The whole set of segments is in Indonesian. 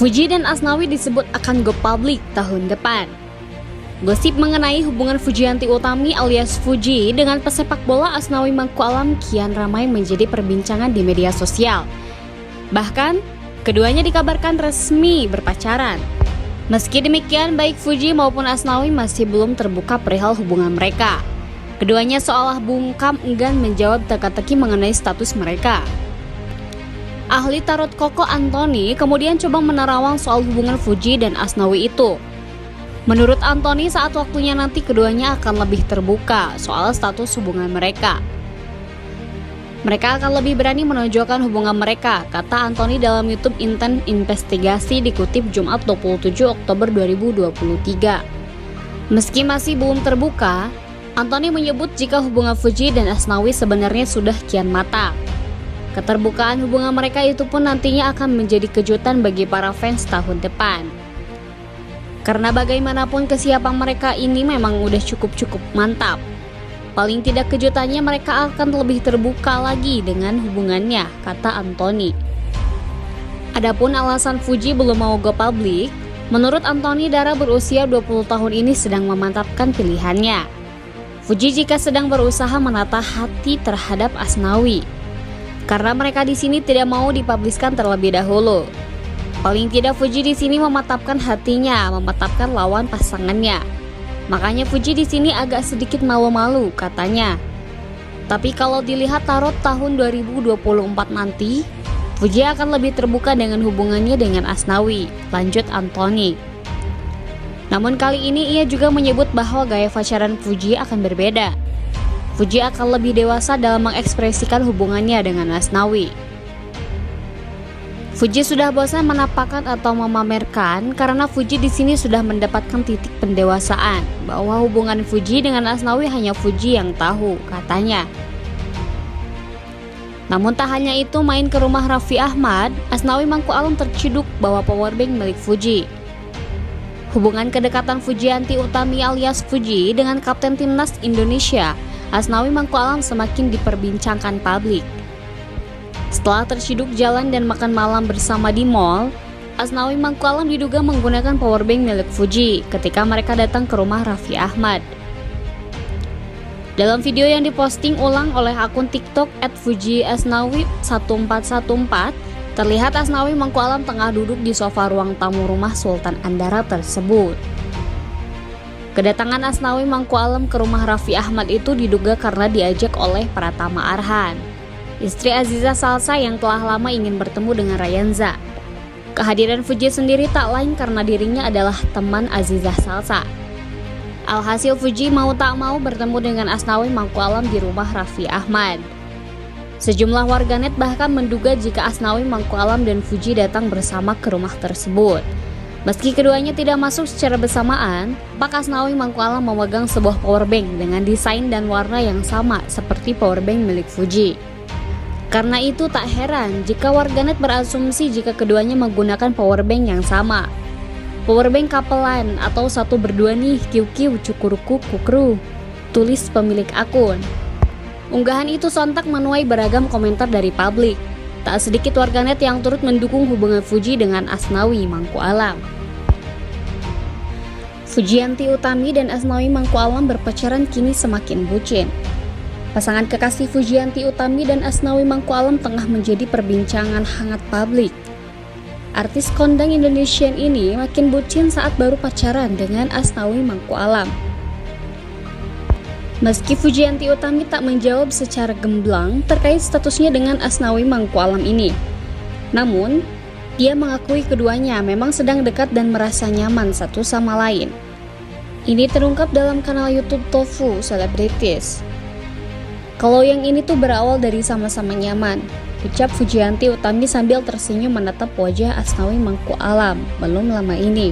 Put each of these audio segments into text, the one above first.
Fuji dan Asnawi disebut akan go public tahun depan. Gosip mengenai hubungan Fujianti Utami alias Fuji dengan pesepak bola Asnawi Mangkualam kian ramai menjadi perbincangan di media sosial. Bahkan, keduanya dikabarkan resmi berpacaran. Meski demikian, baik Fuji maupun Asnawi masih belum terbuka perihal hubungan mereka. Keduanya seolah bungkam enggan menjawab teka-teki mengenai status mereka. Ahli tarot Koko Antoni kemudian coba menerawang soal hubungan Fuji dan Asnawi itu. Menurut Antoni, saat waktunya nanti keduanya akan lebih terbuka soal status hubungan mereka. Mereka akan lebih berani menonjolkan hubungan mereka, kata Antoni dalam YouTube Intent Investigasi dikutip Jumat 27 Oktober 2023. Meski masih belum terbuka, Antoni menyebut jika hubungan Fuji dan Asnawi sebenarnya sudah kian matang. Keterbukaan hubungan mereka itu pun nantinya akan menjadi kejutan bagi para fans tahun depan. Karena bagaimanapun kesiapan mereka ini memang udah cukup mantap. Paling tidak kejutannya mereka akan lebih terbuka lagi dengan hubungannya, kata Antoni. Adapun alasan Fuji belum mau go public, menurut Antoni Dara berusia 20 tahun ini sedang memantapkan pilihannya. Fuji jika sedang berusaha menata hati terhadap Asnawi. Karena mereka di sini tidak mau dipubliskan terlebih dahulu. Paling tidak Fuji di sini mematapkan hatinya, mematapkan lawan pasangannya. Makanya Fuji di sini agak sedikit malu-malu katanya. Tapi kalau dilihat tarot tahun 2024 nanti, Fuji akan lebih terbuka dengan hubungannya dengan Asnawi, lanjut Antoni. Namun kali ini ia juga menyebut bahwa gaya pacaran Fuji akan berbeda. Fuji akan lebih dewasa dalam mengekspresikan hubungannya dengan Asnawi. Fuji sudah bosan menampakkan atau memamerkan karena Fuji di sini sudah mendapatkan titik pendewasaan bahwa hubungan Fuji dengan Asnawi hanya Fuji yang tahu, katanya. Namun tak hanya itu, main ke rumah Raffi Ahmad, Asnawi Mangkualam terciduk bawa powerbank milik Fuji. Hubungan kedekatan Fujianti Utami alias Fuji dengan Kapten Timnas Indonesia, Asnawi Mangkualam semakin diperbincangkan publik. Setelah terciduk jalan dan makan malam bersama di mall, Asnawi Mangkualam diduga menggunakan powerbank milik Fuji ketika mereka datang ke rumah Raffi Ahmad. Dalam video yang diposting ulang oleh akun TikTok @fujiasnawi1414, terlihat Asnawi Mangkualam tengah duduk di sofa ruang tamu rumah Sultan Andara tersebut. Kedatangan Asnawi Mangkualam ke rumah Raffi Ahmad itu diduga karena diajak oleh Pratama Arhan, istri Aziza Salsa yang telah lama ingin bertemu dengan Rayanza. Kehadiran Fuji sendiri tak lain karena dirinya adalah teman Aziza Salsa. Alhasil Fuji mau tak mau bertemu dengan Asnawi Mangkualam di rumah Raffi Ahmad. Sejumlah warganet bahkan menduga jika Asnawi Mangkualam dan Fuji datang bersama ke rumah tersebut. Meski keduanya tidak masuk secara bersamaan, Pak Asnawi Mangkualam memegang sebuah powerbank dengan desain dan warna yang sama seperti powerbank milik Fuji. Karena itu tak heran jika warganet berasumsi jika keduanya menggunakan powerbank yang sama. Powerbank kapelan atau satu berdua nih, kiu-kiu cukuruku kukru, tulis pemilik akun. Unggahan itu sontak menuai beragam komentar dari publik. Tak sedikit warganet yang turut mendukung hubungan Fuji dengan Asnawi Mangkualam. Fujianti Utami dan Asnawi Mangkualam berpacaran kini semakin bucin. Pasangan kekasih Fujianti Utami dan Asnawi Mangkualam tengah menjadi perbincangan hangat publik. Artis kondang Indonesian ini makin bucin saat baru pacaran dengan Asnawi Mangkualam. Meski Fujianti Utami tak menjawab secara gamblang terkait statusnya dengan Asnawi Mangkualam ini, namun dia mengakui keduanya memang sedang dekat dan merasa nyaman satu sama lain. Ini terungkap dalam kanal YouTube Tofu Celebrities. Kalau yang ini tuh berawal dari sama-sama nyaman, ucap Fujianti Utami sambil tersenyum menatap wajah Asnawi Mangkualam belum lama ini.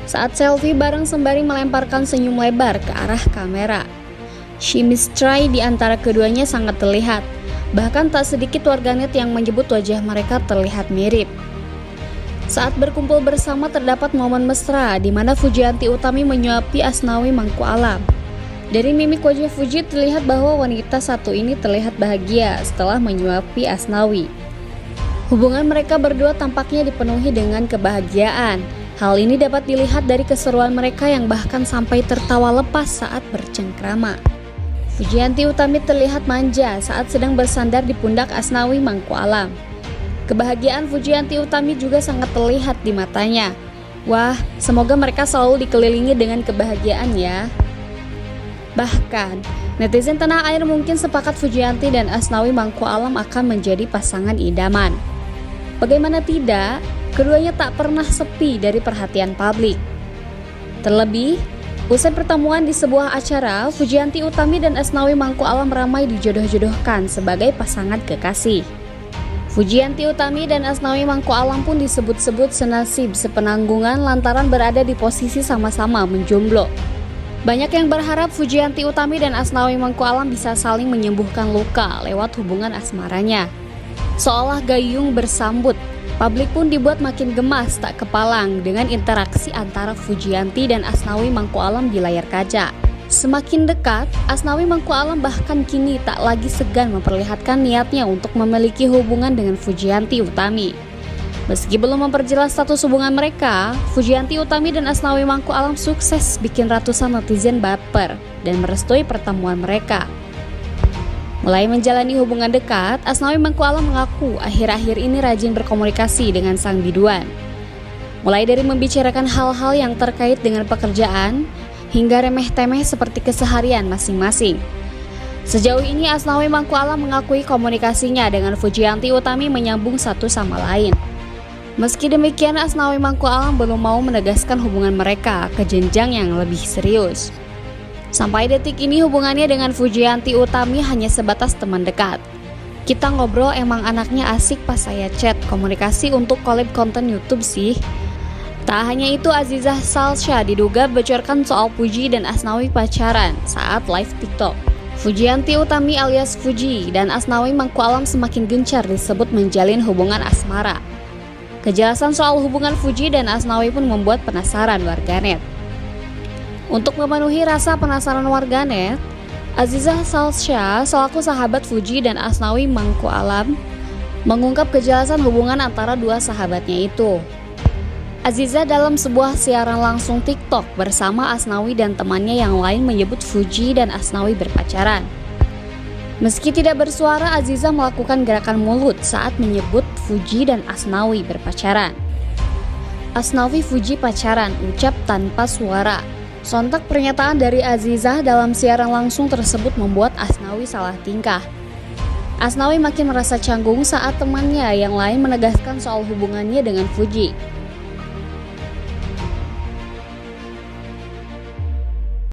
Saat selfie bareng sembari melemparkan senyum lebar ke arah kamera. Chemistry di antara keduanya sangat terlihat. Bahkan tak sedikit warganet yang menyebut wajah mereka terlihat mirip. Saat berkumpul bersama terdapat momen mesra di mana Fujianti Utami menyuapi Asnawi Mangkualam. Dari mimik wajah Fuji terlihat bahwa wanita satu ini terlihat bahagia setelah menyuapi Asnawi. Hubungan mereka berdua tampaknya dipenuhi dengan kebahagiaan. Hal ini dapat dilihat dari keseruan mereka yang bahkan sampai tertawa lepas saat bercengkrama. Fujianti Utami terlihat manja saat sedang bersandar di pundak Asnawi Mangkualam. Kebahagiaan Fujianti Utami juga sangat terlihat di matanya. Wah, semoga mereka selalu dikelilingi dengan kebahagiaan ya. Bahkan, netizen tanah air mungkin sepakat Fujianti dan Asnawi Mangkualam akan menjadi pasangan idaman. Bagaimana tidak, keduanya tak pernah sepi dari perhatian publik. Terlebih, usai pertemuan di sebuah acara, Fujianti Utami dan Asnawi Mangkualam ramai dijodoh-jodohkan sebagai pasangan kekasih. Fujianti Utami dan Asnawi Mangkualam pun disebut-sebut senasib sepenanggungan lantaran berada di posisi sama-sama menjomblo. Banyak yang berharap Fujianti Utami dan Asnawi Mangkualam bisa saling menyembuhkan luka lewat hubungan asmaranya. Seolah gayung bersambut, publik pun dibuat makin gemas tak kepalang dengan interaksi antara Fujianti dan Asnawi Mangkualam di layar kaca. Semakin dekat, Asnawi Mangkualam bahkan kini tak lagi segan memperlihatkan niatnya untuk memiliki hubungan dengan Fujianti Utami. Meski belum memperjelas status hubungan mereka, Fujianti Utami dan Asnawi Mangkualam sukses bikin ratusan netizen baper dan merestui pertemuan mereka. Mulai menjalani hubungan dekat, Asnawi Mangkualam mengaku akhir-akhir ini rajin berkomunikasi dengan sang biduan. Mulai dari membicarakan hal-hal yang terkait dengan pekerjaan, hingga remeh-temeh seperti keseharian masing-masing. Sejauh ini Asnawi Mangkualam mengakui komunikasinya dengan Fujianti Utami menyambung satu sama lain. Meski demikian, Asnawi Mangkualam belum mau menegaskan hubungan mereka ke jenjang yang lebih serius. Sampai detik ini hubungannya dengan Fujianti Utami hanya sebatas teman dekat. Kita ngobrol emang anaknya asik pas saya chat, komunikasi untuk collab konten YouTube sih. Tak hanya itu, Azizah Salsha diduga bocorkan soal Fuji dan Asnawi pacaran saat live TikTok. Fujianti Utami alias Fuji dan Asnawi Mangkualam semakin gencar disebut menjalin hubungan asmara. Kejelasan soal hubungan Fuji dan Asnawi pun membuat penasaran warganet. Untuk memenuhi rasa penasaran warganet, Azizah Salsha selaku sahabat Fuji dan Asnawi Mangkualam mengungkap kejelasan hubungan antara dua sahabatnya itu. Azizah dalam sebuah siaran langsung TikTok bersama Asnawi dan temannya yang lain menyebut Fuji dan Asnawi berpacaran. Meski tidak bersuara, Azizah melakukan gerakan mulut saat menyebut Fuji dan Asnawi berpacaran. Asnawi Fuji pacaran, ucap tanpa suara. Sontak pernyataan dari Azizah dalam siaran langsung tersebut membuat Asnawi salah tingkah. Asnawi makin merasa canggung saat temannya yang lain menegaskan soal hubungannya dengan Fuji.